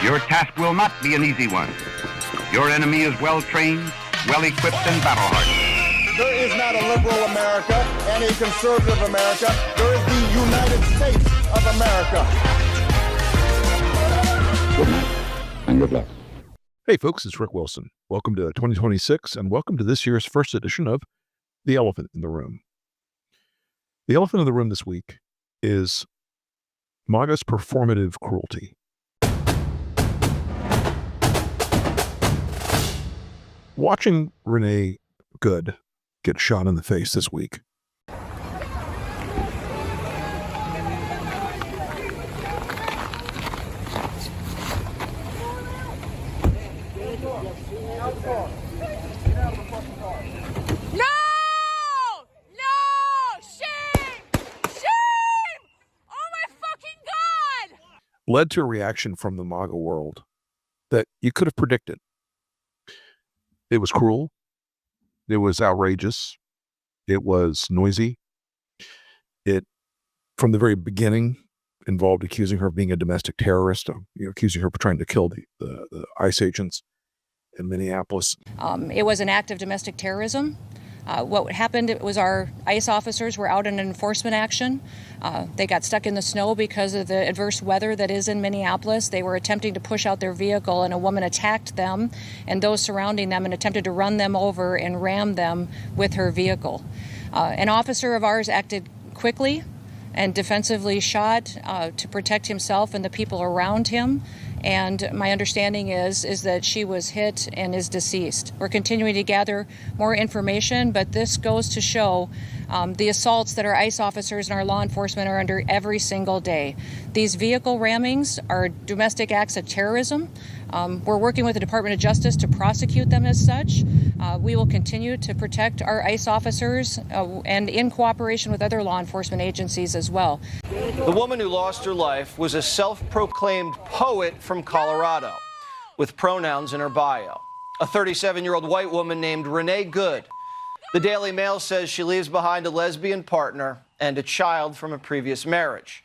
Your task will not be an easy one. Your enemy is well-trained, well-equipped, and battle-hardened. There is not a liberal America and a conservative America. There is the United States of America. Good night and good luck. Hey folks, it's Rick Wilson. Welcome to 2026 and welcome to this year's first edition of The Elephant in the Room. The elephant in the room this week is MAGA's performative cruelty. Watching Renée Good get shot in the face this week. Led to a reaction from the MAGA world that you could have predicted. It was cruel. It was outrageous. It was noisy. It, from the very beginning, involved accusing her of being a domestic terrorist, accusing her of trying to kill the ICE agents in Minneapolis. It was an act of domestic terrorism. What happened was our ICE officers were out in an enforcement action. They got stuck in the snow because of the adverse weather that is in Minneapolis. They were attempting to push out their vehicle, and a woman attacked them and those surrounding them and attempted to run them over and ram them with her vehicle. An officer of ours acted quickly and defensively shot to protect himself and the people around him. And my understanding is that she was hit and is deceased. We're continuing to gather more information, but this goes to show the assaults that our ICE officers and our law enforcement are under every single day. These vehicle rammings are domestic acts of terrorism. We're working with the Department of Justice to prosecute them as such. We will continue to protect our ICE officers and in cooperation with other law enforcement agencies as well. The woman who lost her life was a self-proclaimed poet from Colorado with pronouns in her bio. A 37-year-old white woman named Renée Good. The Daily Mail says she leaves behind a lesbian partner and a child from a previous marriage.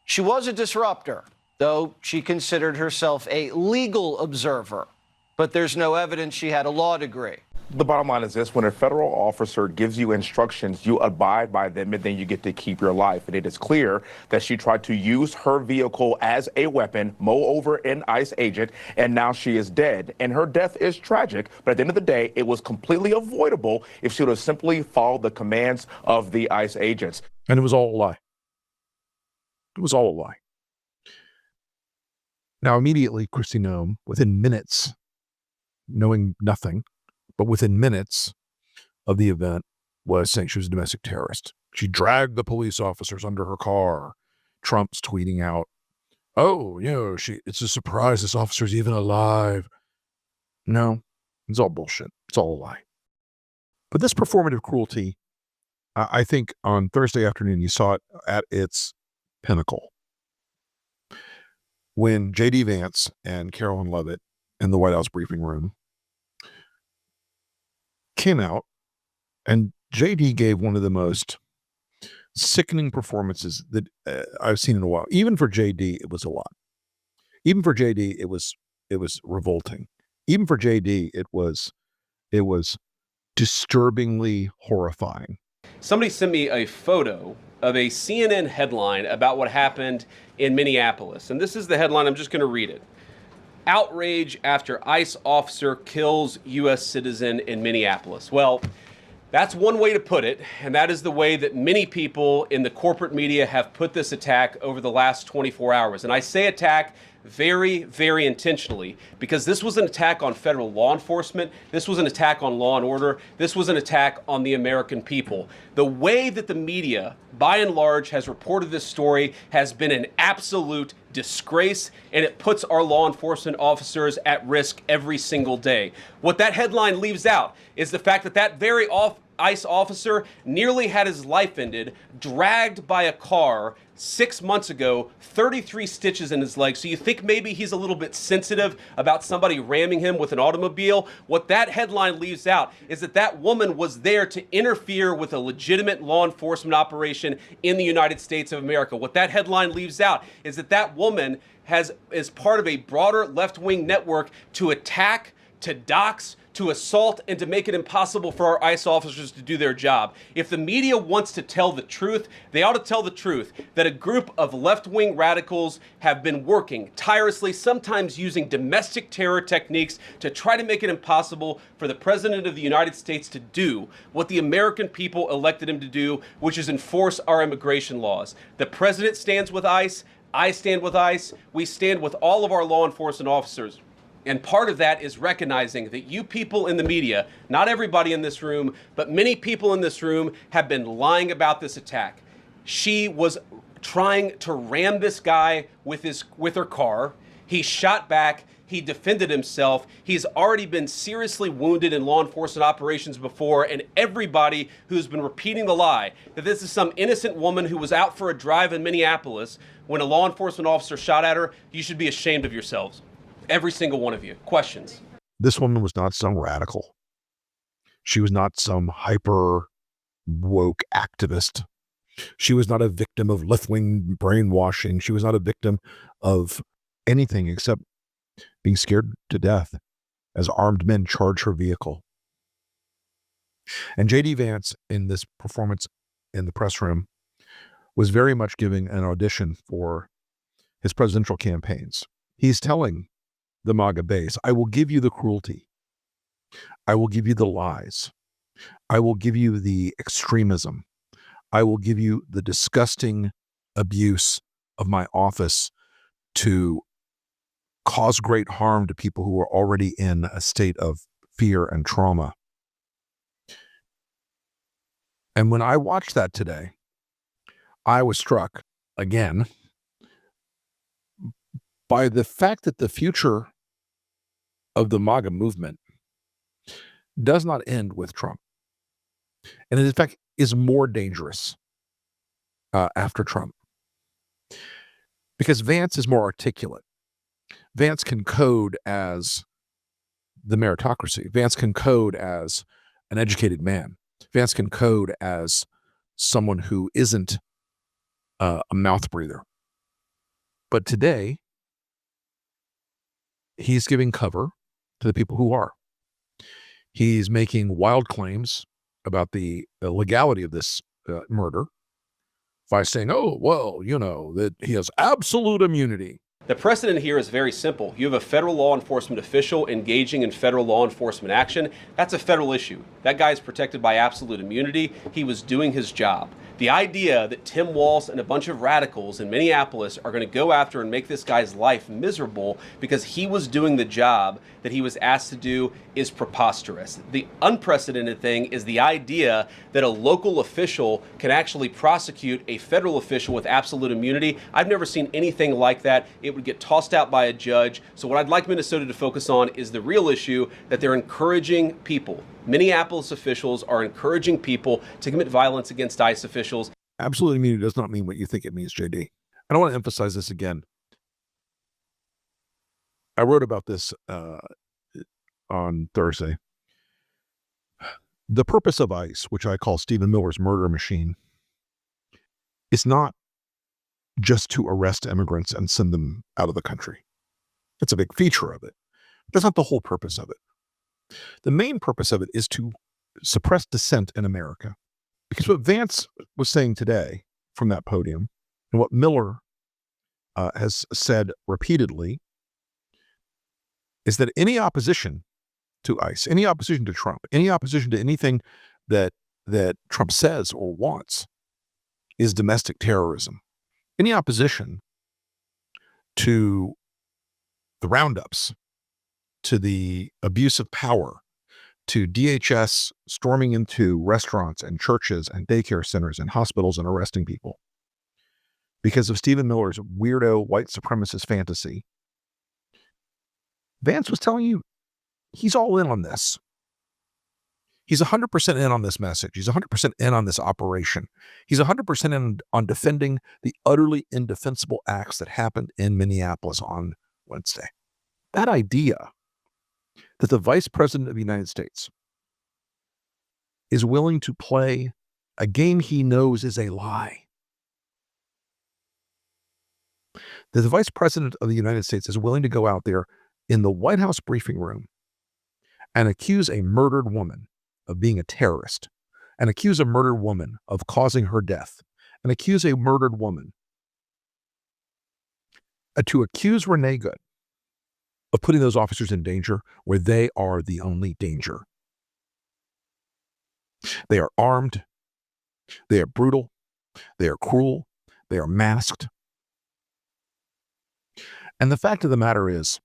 She was a disruptor, though she considered herself a legal observer. But there's no evidence she had a law degree. The bottom line is this: when a federal officer gives you instructions, you abide by them, and then you get to keep your life. And it is clear that she tried to use her vehicle as a weapon, mow over an ICE agent, and now she is dead. And her death is tragic, but at the end of the day, it was completely avoidable if she would have simply followed the commands of the ICE agents. And it was all a lie. It was all a lie. Now, immediately, Kristi Noem, within minutes, knowing nothing, but within minutes of the event, was saying she was a domestic terrorist. She dragged the police officers under her car. Trump's tweeting out, "Oh, it's a surprise this officer's even alive." No, it's all bullshit. It's all a lie. But this performative cruelty, I think on Thursday afternoon, you saw it at its pinnacle. When J.D. Vance and Carolyn Leavitt in the White House briefing room came out, and J.D. gave one of the most sickening performances that I've seen in a while. Even for J.D., it was a lot. Even for J.D., it was revolting. Even for J.D., it was disturbingly horrifying. Somebody sent me a photo of a CNN headline about what happened in Minneapolis. And this is the headline. I'm just going to read it. Outrage after ICE officer kills U.S. citizen in Minneapolis. Well, that's one way to put it, and that is the way that many people in the corporate media have put this attack over the last 24 hours. And I say attack very, very intentionally, because this was an attack on federal law enforcement. This was an attack on law and order. This was an attack on the American people. The way that the media, by and large, has reported this story has been an absolute disgrace, and it puts our law enforcement officers at risk every single day. What that headline leaves out is the fact that that very ICE officer nearly had his life ended, dragged by a car 6 months ago, 33 stitches in his leg. So you think maybe he's a little bit sensitive about somebody ramming him with an automobile? What that headline leaves out is that that woman was there to interfere with a legitimate law enforcement operation in the United States of America. What that headline leaves out is that that woman is part of a broader left-wing network to attack, to dox, to assault, and to make it impossible for our ICE officers to do their job. If the media wants to tell the truth, they ought to tell the truth that a group of left-wing radicals have been working tirelessly, sometimes using domestic terror techniques to try to make it impossible for the President of the United States to do what the American people elected him to do, which is enforce our immigration laws. The President stands with ICE. I stand with ICE. We stand with all of our law enforcement officers. And part of that is recognizing that you people in the media, not everybody in this room, but many people in this room have been lying about this attack. She was trying to ram this guy with her car. He shot back. He defended himself. He's already been seriously wounded in law enforcement operations before, and everybody who's been repeating the lie that this is some innocent woman who was out for a drive in Minneapolis when a law enforcement officer shot at her, you should be ashamed of yourselves. Every single one of you. Questions? This woman was not some radical. She was not some hyper woke activist. She was not a victim of left-wing brainwashing. She was not a victim of anything except being scared to death as armed men charge her vehicle. And J.D. Vance, in this performance in the press room, was very much giving an audition for his presidential campaigns. He's telling the MAGA base, I will give you the cruelty. I will give you the lies. I will give you the extremism. I will give you the disgusting abuse of my office to cause great harm to people who are already in a state of fear and trauma. And when I watched that today, I was struck again by the fact that the future of the MAGA movement does not end with Trump. And in fact, is more dangerous after Trump. Because Vance is more articulate. Vance can code as the meritocracy. Vance can code as an educated man. Vance can code as someone who isn't a mouth breather. But today, he's giving cover to the people who are. He's making wild claims about the legality of this murder by saying, oh, well, you know, that he has absolute immunity. The precedent here is very simple. You have a federal law enforcement official engaging in federal law enforcement action. That's a federal issue. That guy is protected by absolute immunity. He was doing his job. The idea that Tim Walz and a bunch of radicals in Minneapolis are going to go after and make this guy's life miserable because he was doing the job that he was asked to do is preposterous. The unprecedented thing is the idea that a local official can actually prosecute a federal official with absolute immunity. I've never seen anything like that. It would get tossed out by a judge. So what I'd like Minnesota to focus on is the real issue that they're encouraging people. Minneapolis officials are encouraging people to commit violence against ICE officials. Absolute immunity does not mean what you think it means, JD. I don't want to emphasize this again. I wrote about this on Thursday. The purpose of ICE, which I call Stephen Miller's murder machine, is not just to arrest immigrants and send them out of the country. It's a big feature of it. That's not the whole purpose of it. The main purpose of it is to suppress dissent in America. Because what Vance was saying today from that podium, and what Miller has said repeatedly, is that any opposition to ICE, any opposition to Trump, any opposition to anything that Trump says or wants is domestic terrorism. Any opposition to the roundups, to the abuse of power, to DHS storming into restaurants and churches and daycare centers and hospitals and arresting people because of Stephen Miller's weirdo white supremacist fantasy. Vance was telling you he's all in on this. He's 100% in on this message. He's 100% in on this operation. He's 100% in on defending the utterly indefensible acts that happened in Minneapolis on Wednesday. That idea that the Vice President of the United States is willing to play a game he knows is a lie. That the Vice President of the United States is willing to go out there in the White House briefing room and accuse a murdered woman of being a terrorist, and accuse a murdered woman of causing her death, and accuse a murdered woman to accuse Renée Good of putting those officers in danger where they are the only danger. They are armed, they are brutal, they are cruel, they are masked. And the fact of the matter is,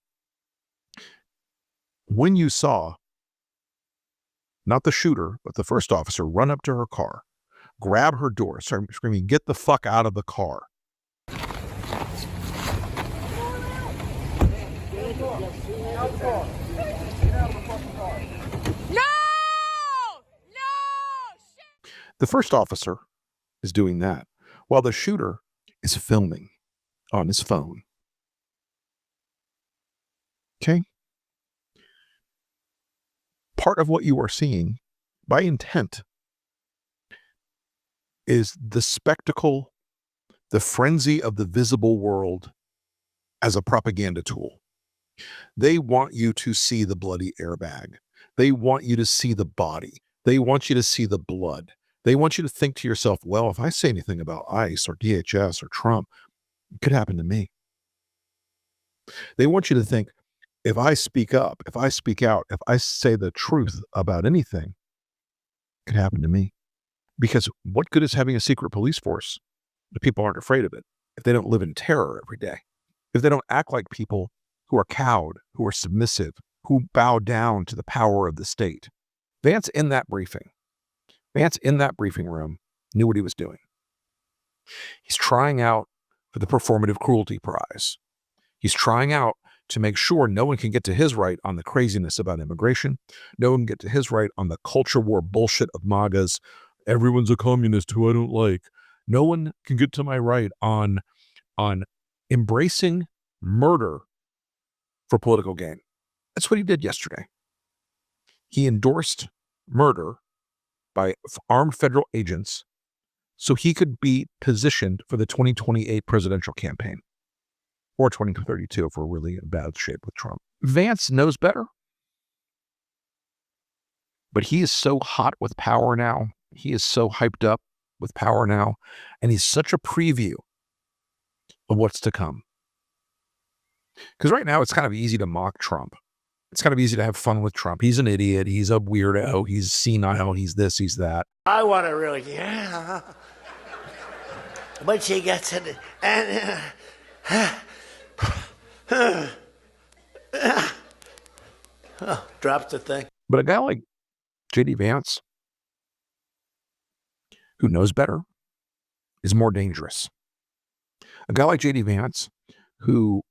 when you saw not the shooter, but the first officer run up to her car, grab her door, start screaming, "Get the fuck out of the car." The first officer is doing that while the shooter is filming on his phone. Okay? Part of what you are seeing by intent is the spectacle, the frenzy of the visible world as a propaganda tool. They want you to see the bloody airbag. They want you to see the body. They want you to see the blood. They want you to think to yourself, well, if I say anything about ICE or DHS or Trump, it could happen to me. They want you to think, if I speak up, if I speak out, if I say the truth about anything, it could happen to me. Because what good is having a secret police force if people aren't afraid of it, if they don't live in terror every day, if they don't act like people who are cowed, who are submissive, who bow down to the power of the state? Vance in that briefing room knew what he was doing. He's trying out for the performative cruelty prize. He's trying out to make sure no one can get to his right on the craziness about immigration. No one can get to his right on the culture war bullshit of MAGAs. Everyone's a communist who I don't like. No one can get to my right on embracing murder for political gain. That's what he did yesterday. He endorsed murder by armed federal agents so he could be positioned for the 2028 presidential campaign. Or 2032 if we're really in bad shape with Trump. Vance knows better. But he is so hot with power now. He is so hyped up with power now. And he's such a preview of what's to come. Because right now it's kind of easy to mock Trump. It's kind of easy to have fun with Trump. He's an idiot. He's a weirdo. He's senile. He's this. He's that. I want to really, yeah. But she gets it. And drops the thing. But a guy like J.D. Vance, who knows better, is more dangerous. A guy like J.D. Vance, who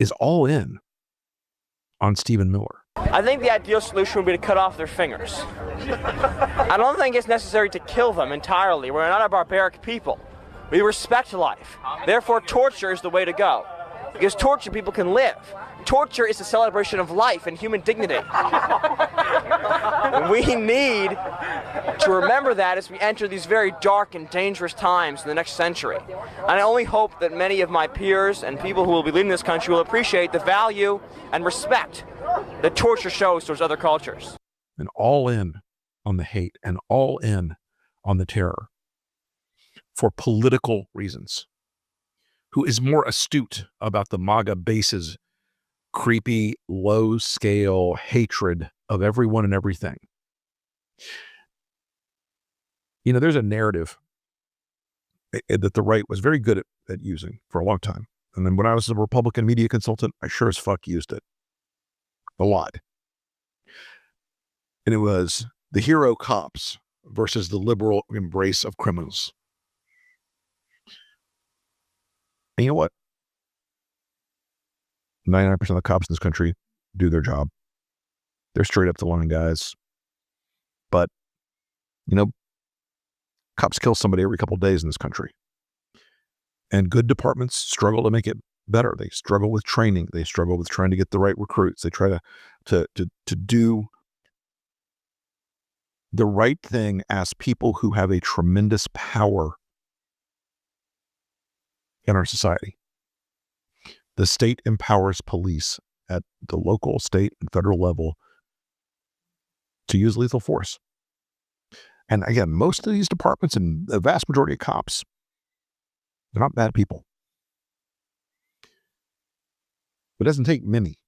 is all in on Stephen Miller. I think the ideal solution would be to cut off their fingers. I don't think it's necessary to kill them entirely. We're not a barbaric people. We respect life. Therefore, torture is the way to go. Because torture people can live. Torture is a celebration of life and human dignity. We need to remember that as we enter these very dark and dangerous times in the next century. And I only hope that many of my peers and people who will be leading this country will appreciate the value and respect that torture shows towards other cultures. And all in on the hate and all in on the terror for political reasons. Who is more astute about the MAGA base's creepy, low-scale hatred of everyone and everything. You know, there's a narrative that the right was very good at using for a long time. And then when I was a Republican media consultant, I sure as fuck used it. A lot. And it was the hero cops versus the liberal embrace of criminals. And you know what? 99% of the cops in this country do their job. They're straight up the line guys. But, cops kill somebody every couple of days in this country. And good departments struggle to make it better. They struggle with training. They struggle with trying to get the right recruits. They try to do the right thing as people who have a tremendous power in our society. The state empowers police at the local, state, and federal level to use lethal force. And again, most of these departments and the vast majority of cops, they're not bad people. It doesn't take many.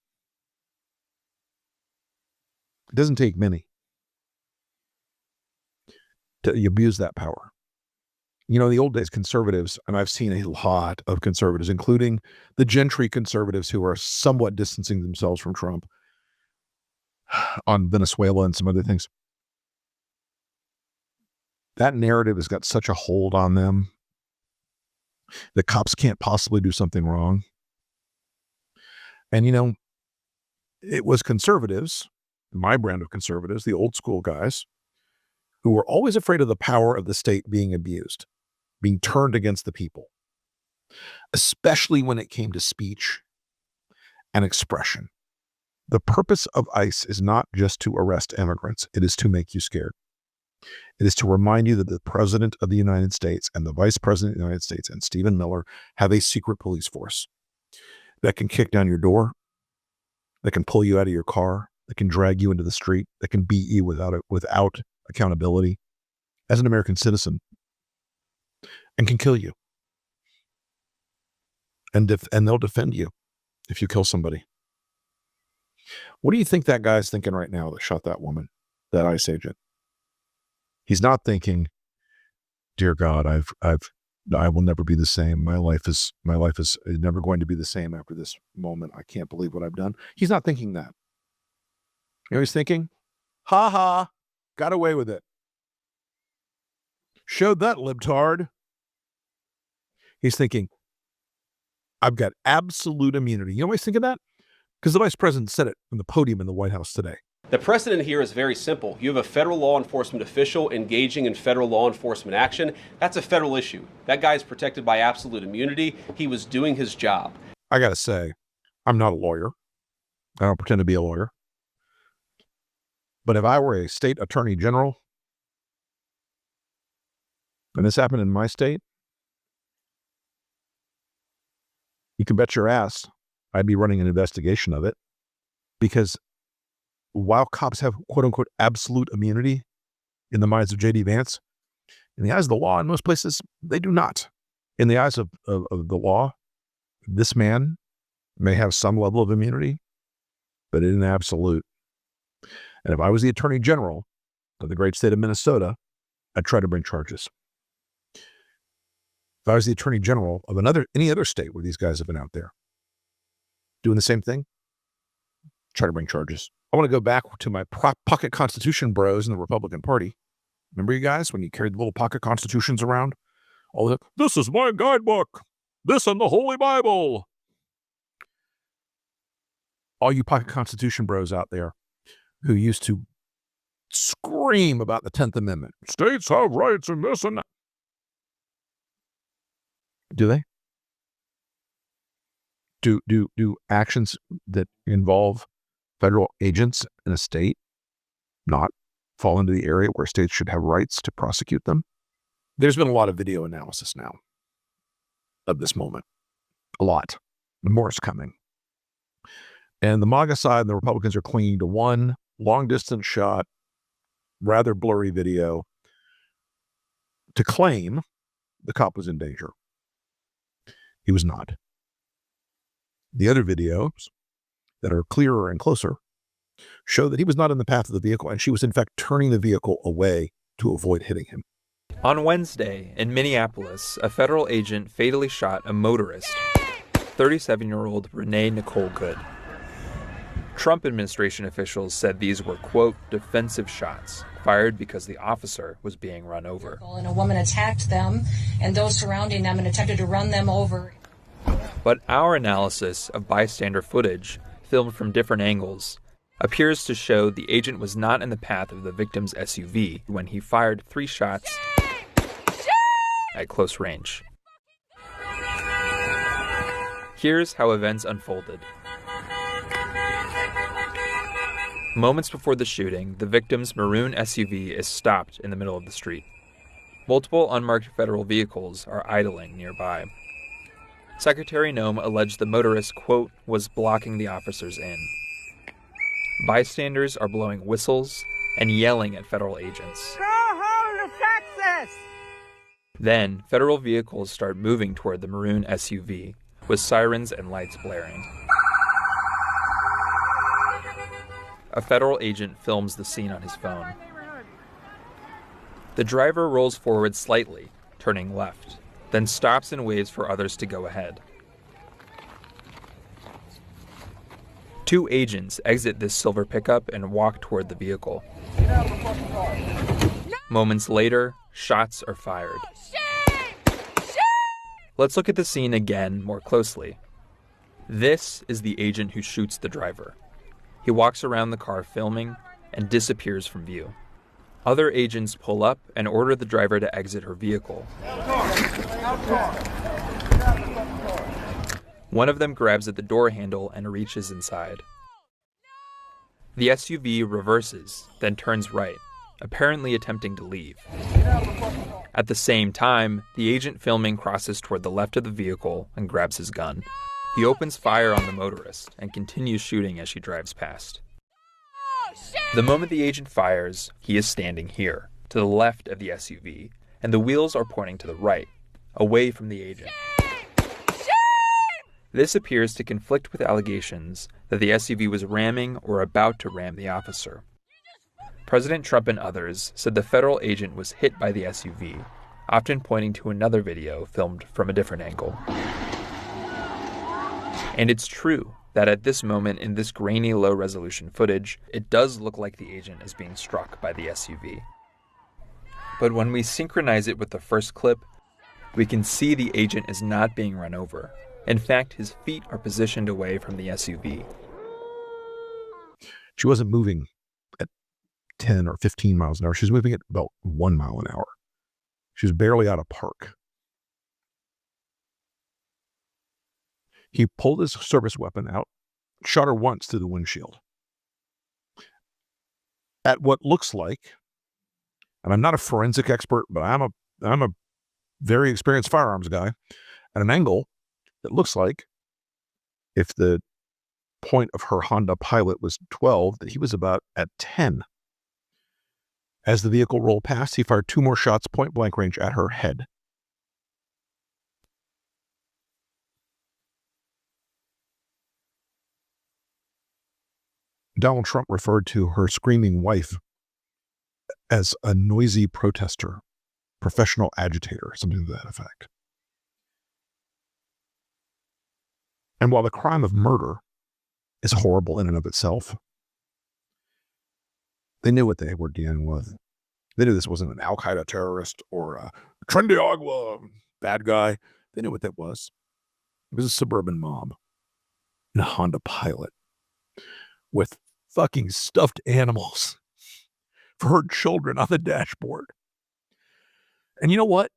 It doesn't take many to abuse that power. In the old days, conservatives, and I've seen a lot of conservatives, including the gentry conservatives who are somewhat distancing themselves from Trump on Venezuela and some other things. That narrative has got such a hold on them. The cops can't possibly do something wrong. And, it was conservatives, my brand of conservatives, the old school guys, who were always afraid of the power of the state being abused, being turned against the people, especially when it came to speech and expression. The purpose of ICE is not just to arrest immigrants. It is to make you scared. It is to remind you that the President of the United States and the Vice President of the United States and Stephen Miller have a secret police force that can kick down your door, that can pull you out of your car, that can drag you into the street, that can beat you without accountability as an American citizen, and can kill you. And they'll defend you if you kill somebody. What do you think that guy's thinking right now that shot that woman, that ICE agent? He's not thinking, dear God, I will never be the same. My life is never going to be the same after this moment. I can't believe what I've done. He's not thinking that. He's thinking, ha ha, got away with it. Showed that libtard. He's thinking, I've got absolute immunity. You know why he's thinking that? Because the vice president said it from the podium in the White House today. The precedent here is very simple. You have a federal law enforcement official engaging in federal law enforcement action. That's a federal issue. That guy is protected by absolute immunity. He was doing his job. I got to say, I'm not a lawyer. I don't pretend to be a lawyer. But if I were a state attorney general, and this happened in my state, you can bet your ass I'd be running an investigation of it, because while cops have quote-unquote absolute immunity in the minds of J.D. Vance, in the eyes of the law in most places, they do not. In the eyes of the law, this man may have some level of immunity, but it isn't absolute. And if I was the attorney general of the great state of Minnesota, I'd try to bring charges. If I was the attorney general of any other state where these guys have been out there doing the same thing, try to bring charges. I want to go back to my pocket constitution bros in the Republican Party. Remember you guys when you carried the little pocket constitutions around? This is my guidebook. This and the Holy Bible. All you pocket constitution bros out there who used to scream about the 10th Amendment. States have rights and this and that. Do they? Do actions that involve federal agents in a state not fall into the area where states should have rights to prosecute them? There's been a lot of video analysis now of this moment. A lot. More is coming. And the MAGA side and the Republicans are clinging to one long-distance shot, rather blurry video to claim the cop was in danger. He was not. The other videos that are clearer and closer show that he was not in the path of the vehicle, and she was in fact turning the vehicle away to avoid hitting him. On Wednesday, in Minneapolis, a federal agent fatally shot a motorist, 37-year-old Renée Nicole Good. Trump administration officials said these were, quote, defensive shots, fired because the officer was being run over. And a woman attacked them and those surrounding them and attempted to run them over. But our analysis of bystander footage, filmed from different angles, appears to show the agent was not in the path of the victim's SUV when he fired 3 shots at close range. Here's how events unfolded. Moments before the shooting, the victim's maroon SUV is stopped in the middle of the street. Multiple unmarked federal vehicles are idling nearby. Secretary Nome alleged the motorist, quote, was blocking the officers in. Bystanders are blowing whistles and yelling at federal agents. Go home to Texas! Then, federal vehicles start moving toward the maroon SUV, with sirens and lights blaring. A federal agent films the scene on his phone. The driver rolls forward slightly, turning left, then stops and waves for others to go ahead. 2 agents exit this silver pickup and walk toward the vehicle. Moments later, shots are fired. Let's look at the scene again more closely. This is the agent who shoots the driver. He walks around the car filming and disappears from view. Other agents pull up and order the driver to exit her vehicle. One of them grabs at the door handle and reaches inside. The SUV reverses, then turns right, apparently attempting to leave. At the same time, the agent filming crosses toward the left of the vehicle and grabs his gun. He opens fire on the motorist and continues shooting as she drives past. The moment the agent fires, he is standing here, to the left of the SUV, and the wheels are pointing to the right, away from the agent. This appears to conflict with allegations that the SUV was ramming or about to ram the officer. President Trump and others said the federal agent was hit by the SUV, often pointing to another video filmed from a different angle. And it's true that at this moment in this grainy low-resolution footage, it does look like the agent is being struck by the SUV. But when we synchronize it with the first clip, we can see the agent is not being run over. In fact, his feet are positioned away from the SUV. She wasn't moving at 10 or 15 miles an hour. She was moving at about 1 mile an hour. She was barely out of park. He pulled his service weapon out, shot her once through the windshield. At what looks like, and I'm not a forensic expert, but I'm a very experienced firearms guy, at an angle that looks like, if the point of her Honda Pilot was 12, that he was about at 10. As the vehicle rolled past, he fired 2 more shots point blank range at her head. Donald Trump referred to her screaming wife as a noisy protester, professional agitator, something to that effect. And while the crime of murder is horrible in and of itself, they knew what they were dealing with. They knew this wasn't an Al-Qaeda terrorist or a Trendy Agua bad guy. They knew what that was. It was a suburban mob in a Honda Pilot with fucking stuffed animals for her children on the dashboard. And you know what?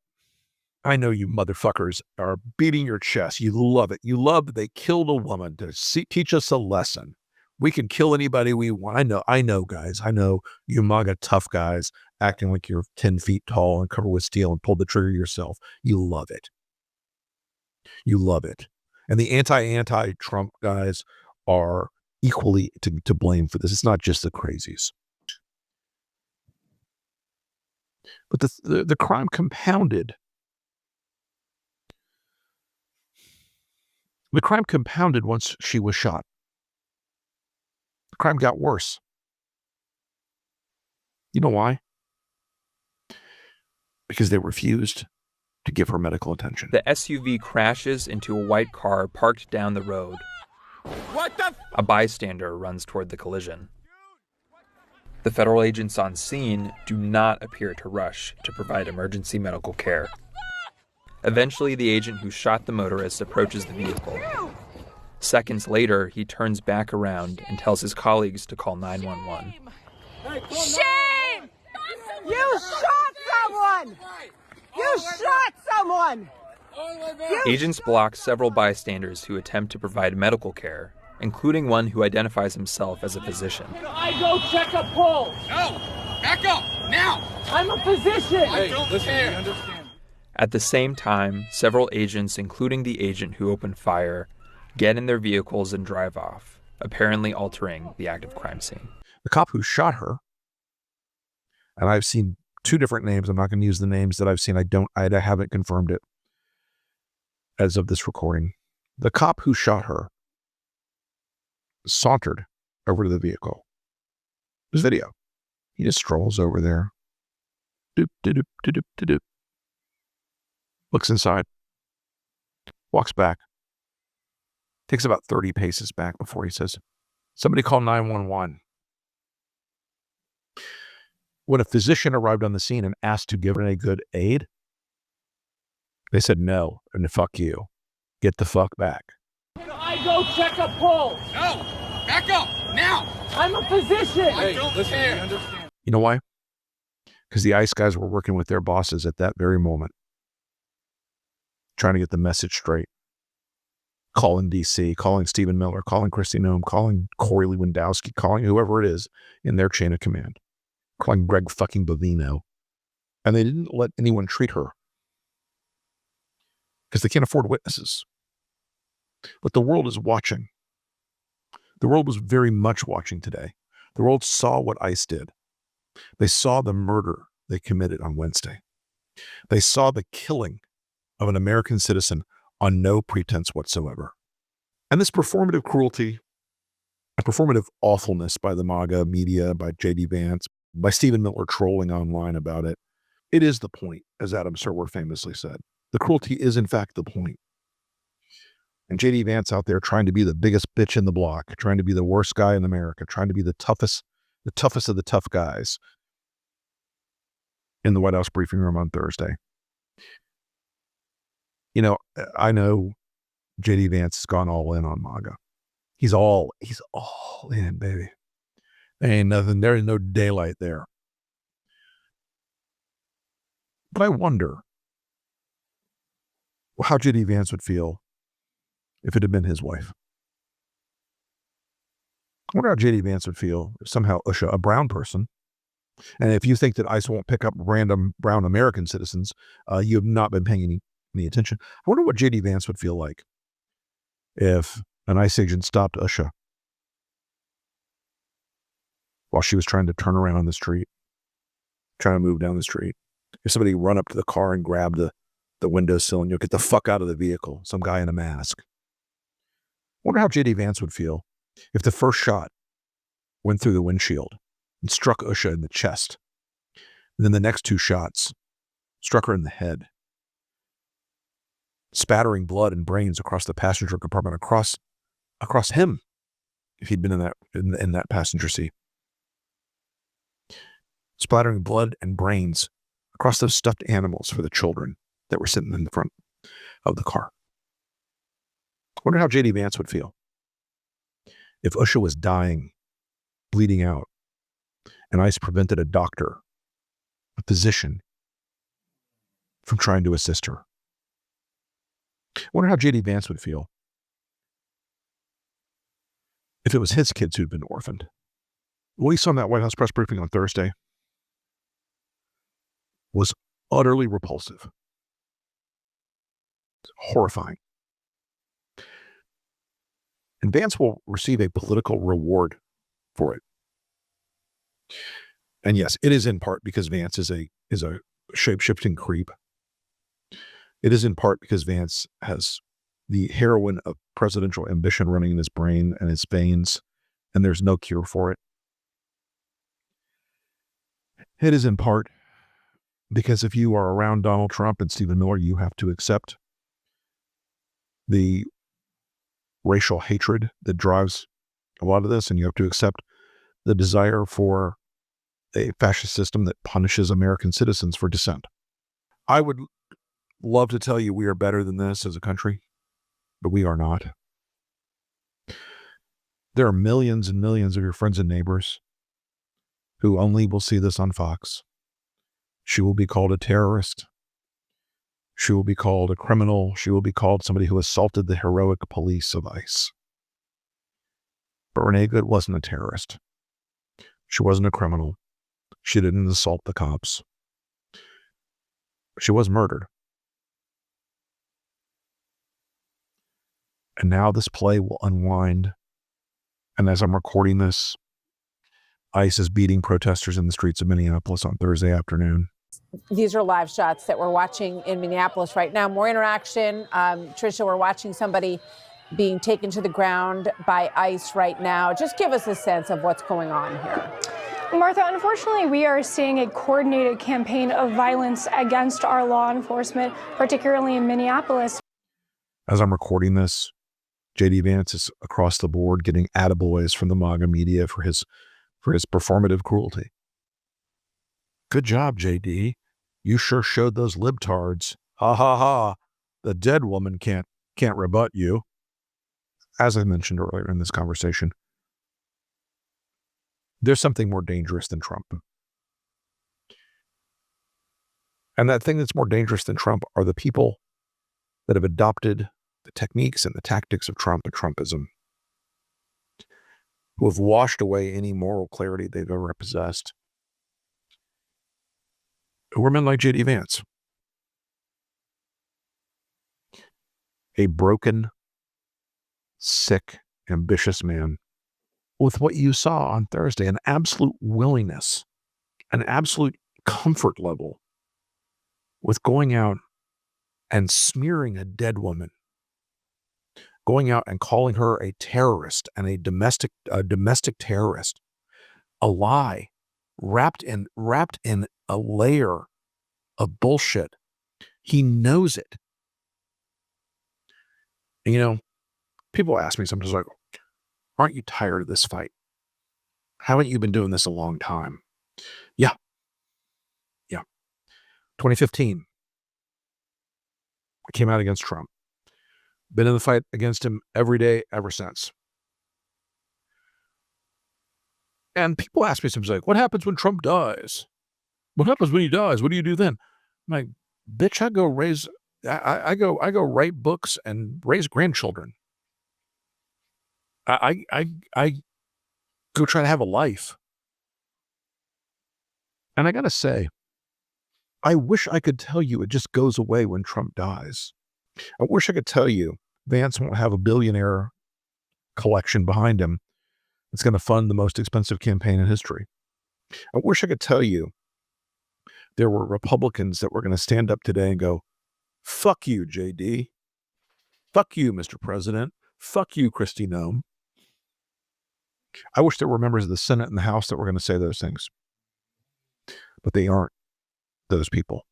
I know you motherfuckers are beating your chest. You love it. You love that they killed a woman to teach us a lesson. We can kill anybody we want. I know, guys. I know you MAGA tough guys acting like you're 10 feet tall and covered with steel and pulled the trigger yourself. You love it. You love it. And the anti-Trump guys are equally to blame for this. It's not just the crazies. But the crime compounded. The crime compounded once she was shot. The crime got worse. You know why? Because they refused to give her medical attention. The SUV crashes into a white car parked down the road. What the? A bystander runs toward the collision. The federal agents on scene do not appear to rush to provide emergency medical care. Eventually, the agent who shot the motorist approaches the vehicle. Seconds later, he turns back around and tells his colleagues to call 911. Shame! You shot someone! You shot someone! Agents block several bystanders who attempt to provide medical care, including one who identifies himself as a physician. Can I go check a pulse? No! Back up! Now! I'm a physician! I don't care. At the same time, several agents, including the agent who opened fire, get in their vehicles and drive off, apparently altering the active crime scene. The cop who shot her, and I've seen two different names. I'm not going to use the names that I've seen. I haven't confirmed it as of this recording. The cop who shot her sauntered over to the vehicle. There's video. He just strolls over there. Doop, doop, doop, doop, doop, doop. Looks inside. Walks back. Takes about 30 paces back before he says, "Somebody call 911. When a physician arrived on the scene and asked to give Renee good aid, they said no, and fuck you. Get the fuck back. Can I go check a pulse? No! Back up! Now! I'm a physician! I don't care. You know why? Because the ICE guys were working with their bosses at that very moment, trying to get the message straight. Calling DC, calling Stephen Miller, calling Kristi Noem, calling Corey Lewandowski, calling whoever it is in their chain of command, calling Greg fucking Bovino. And they didn't let anyone treat her because they can't afford witnesses. But the world is watching. The world was very much watching today. The world saw what ICE did. They saw the murder they committed on Wednesday. They saw the killing of an American citizen on no pretense whatsoever. And this performative cruelty and performative awfulness by the MAGA media, by J.D. Vance, by Stephen Miller trolling online about it, it is the point, as Adam Serwer famously said. The cruelty is, in fact, the point. And J.D. Vance out there trying to be the biggest bitch in the block, trying to be the worst guy in America, trying to be the toughest of the tough guys in the White House briefing room on Thursday. You know, I know J.D. Vance has gone all in on MAGA. He's all in, baby. There ain't nothing, there is no daylight there. But I wonder how J.D. Vance would feel if it had been his wife. I wonder how J.D. Vance would feel if somehow Usha, a brown person, and if you think that ICE won't pick up random brown American citizens, you have not been paying any attention. I wonder what J.D. Vance would feel like if an ICE agent stopped Usha while she was trying to turn around on the street, trying to move down the street. If somebody run up to the car and grab the windowsill and you'll get the fuck out of the vehicle, some guy in a mask. I wonder how J.D. Vance would feel if the first shot went through the windshield and struck Usha in the chest. And then the next two shots struck her in the head, spattering blood and brains across the passenger compartment, across him, if he'd been in that passenger seat. Splattering blood and brains across those stuffed animals for the children that were sitting in the front of the car. I wonder how J.D. Vance would feel if Usha was dying, bleeding out, and ICE prevented a doctor, a physician, from trying to assist her. I wonder how J.D. Vance would feel if it was his kids who'd been orphaned. What we saw in that White House press briefing on Thursday was utterly repulsive. It's horrifying. And Vance will receive a political reward for it. And yes, it is in part because Vance is a shape-shifting creep. It is in part because Vance has the heroin of presidential ambition running in his brain and his veins, and there's no cure for it. It is in part because if you are around Donald Trump and Stephen Miller, you have to accept the racial hatred that drives a lot of this, and you have to accept the desire for a fascist system that punishes American citizens for dissent. I would love to tell you we are better than this as a country, but we are not. There are millions and millions of your friends and neighbors who only will see this on Fox. She will be called a terrorist. She will be called a criminal. She will be called somebody who assaulted the heroic police of ICE. But Renée Good wasn't a terrorist. She wasn't a criminal. She didn't assault the cops. She was murdered. And now this play will unwind. And as I'm recording this, ICE is beating protesters in the streets of Minneapolis on Thursday afternoon. These are live shots that we're watching in Minneapolis right now. More interaction. Tricia, we're watching somebody being taken to the ground by ICE right now. Just give us a sense of what's going on here. Martha, unfortunately, we are seeing a coordinated campaign of violence against our law enforcement, particularly in Minneapolis. As I'm recording this, J.D. Vance is across the board getting attaboys from the MAGA media for his performative cruelty. Good job, J.D. You sure showed those libtards. Ha ha ha. The dead woman can't rebut you. As I mentioned earlier in this conversation, there's something more dangerous than Trump. And that thing that's more dangerous than Trump are the people that have adopted the techniques and the tactics of Trump and Trumpism, who have washed away any moral clarity they've ever possessed. Who are men like J.D. Vance. A broken, sick, ambitious man with what you saw on Thursday, an absolute willingness, an absolute comfort level with going out and smearing a dead woman, going out and calling her a terrorist and a domestic terrorist, a lie wrapped in a layer of bullshit. He knows it. And, you know, people ask me sometimes like, aren't you tired of this fight? Haven't you been doing this a long time? Yeah. 2015, I came out against Trump. Been in the fight against him every day ever since. And people ask me sometimes like, what happens when Trump dies? What happens when he dies? What do you do then? I'm like, bitch, I go write books and raise grandchildren. I go try to have a life. And I gotta say, I wish I could tell you it just goes away when Trump dies. I wish I could tell you Vance won't have a billionaire collection behind him that's going to fund the most expensive campaign in history. I wish I could tell you there were Republicans that were going to stand up today and go, fuck you, JD. Fuck you, Mr. President. Fuck you, Kristi Noem. I wish there were members of the Senate and the House that were going to say those things. But they aren't those people.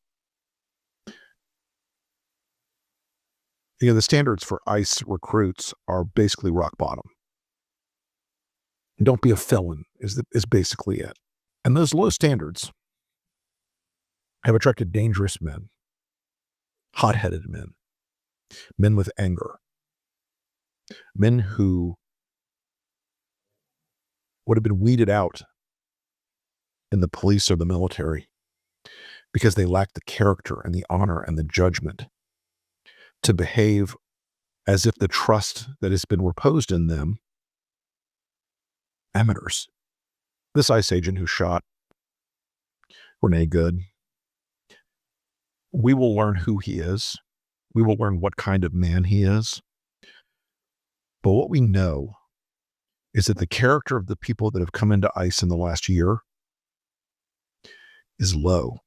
You know, the standards for ICE recruits are basically rock bottom. Don't be a felon is basically it. And those low standards have attracted dangerous men, hot-headed men, men with anger, men who would have been weeded out in the police or the military because they lack the character and the honor and the judgment to behave as if the trust that has been reposed in them amateurs. This ICE agent who shot Renée Good, we will learn who he is. We will learn what kind of man he is. But what we know is that the character of the people that have come into ICE in the last year is low.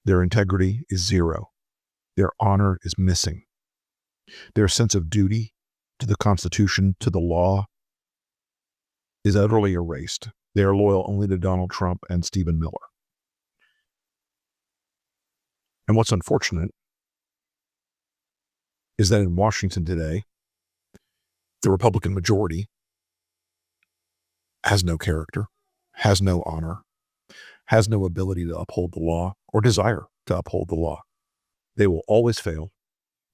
Their integrity is zero. Their honor is missing. Their sense of duty to the Constitution, to the law, is utterly erased. They are loyal only to Donald Trump and Stephen Miller. And what's unfortunate is that in Washington today, the Republican majority has no character, has no honor, has no ability to uphold the law or desire to uphold the law. They will always fail.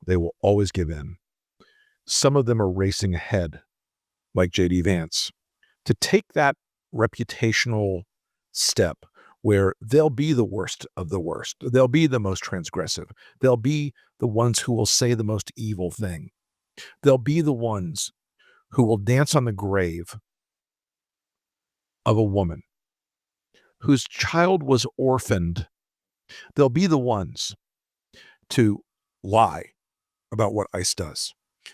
They will always give in. Some of them are racing ahead like J.D. Vance to take that reputational step where they'll be the worst of the worst. They'll be the most transgressive. They'll be the ones who will say the most evil thing. They'll be the ones who will dance on the grave of a woman whose child was orphaned. They'll be the ones to lie about what ICE does.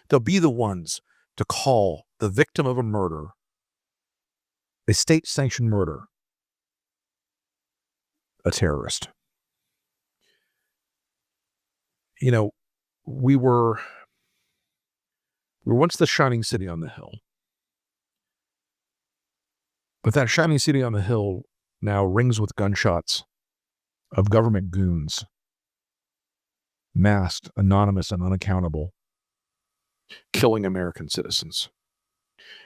They'll be the ones to call the victim of a murder, a state-sanctioned murder, a terrorist. You know, we were once the shining city on the hill. But that shining city on the hill now rings with gunshots of government goons, masked, anonymous, and unaccountable, killing American citizens.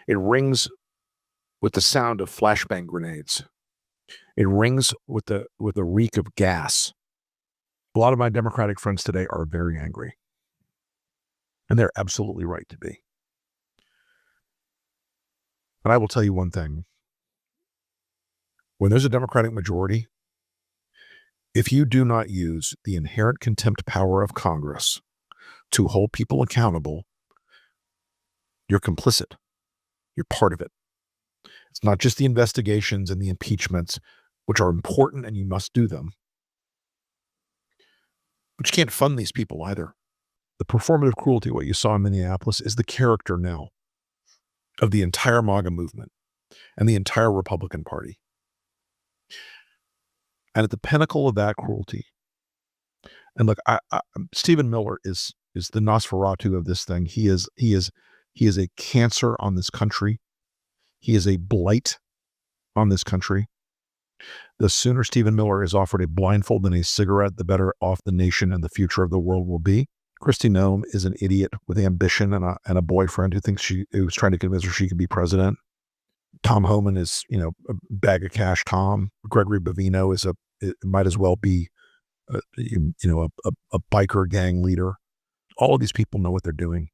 It rings with the sound of flashbang grenades. It rings with the reek of gas. A lot of my Democratic friends today are very angry. And they're absolutely right to be. But I will tell you one thing. When there's a Democratic majority, if you do not use the inherent contempt power of Congress to hold people accountable, you're complicit. You're part of it. It's not just the investigations and the impeachments, which are important and you must do them. But you can't fund these people either. The performative cruelty, what you saw in Minneapolis, is the character now of the entire MAGA movement and the entire Republican Party. And at the pinnacle of that cruelty, and look, Stephen Miller is the Nosferatu of this thing. He is a cancer on this country. He is a blight on this country. The sooner Stephen Miller is offered a blindfold and a cigarette, the better off the nation and the future of the world will be. Kristi Noem is an idiot with ambition and a boyfriend who was trying to convince her she could be president. Tom Homan is, a bag of cash Tom. Gregory Bavino might as well be, a biker gang leader. All of these people know what they're doing.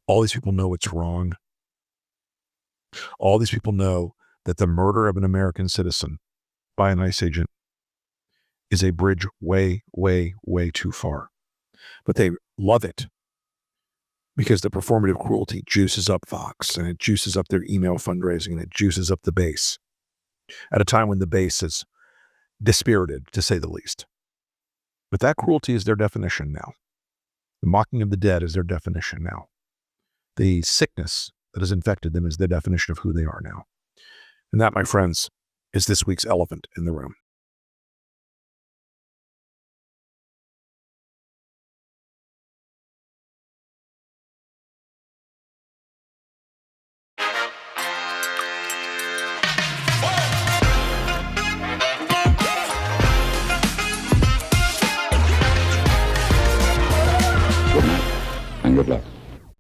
All these people know it's wrong. All these people know that the murder of an American citizen by an ICE agent is a bridge way, way, way too far. But they love it because the performative cruelty juices up Fox and it juices up their email fundraising and it juices up the base at a time when the base is dispirited, to say the least. But that cruelty is their definition now. The mocking of the dead is their definition now. The sickness that has infected them is their definition of who they are now. And that, my friends, is this week's elephant in the room. Good night and good luck.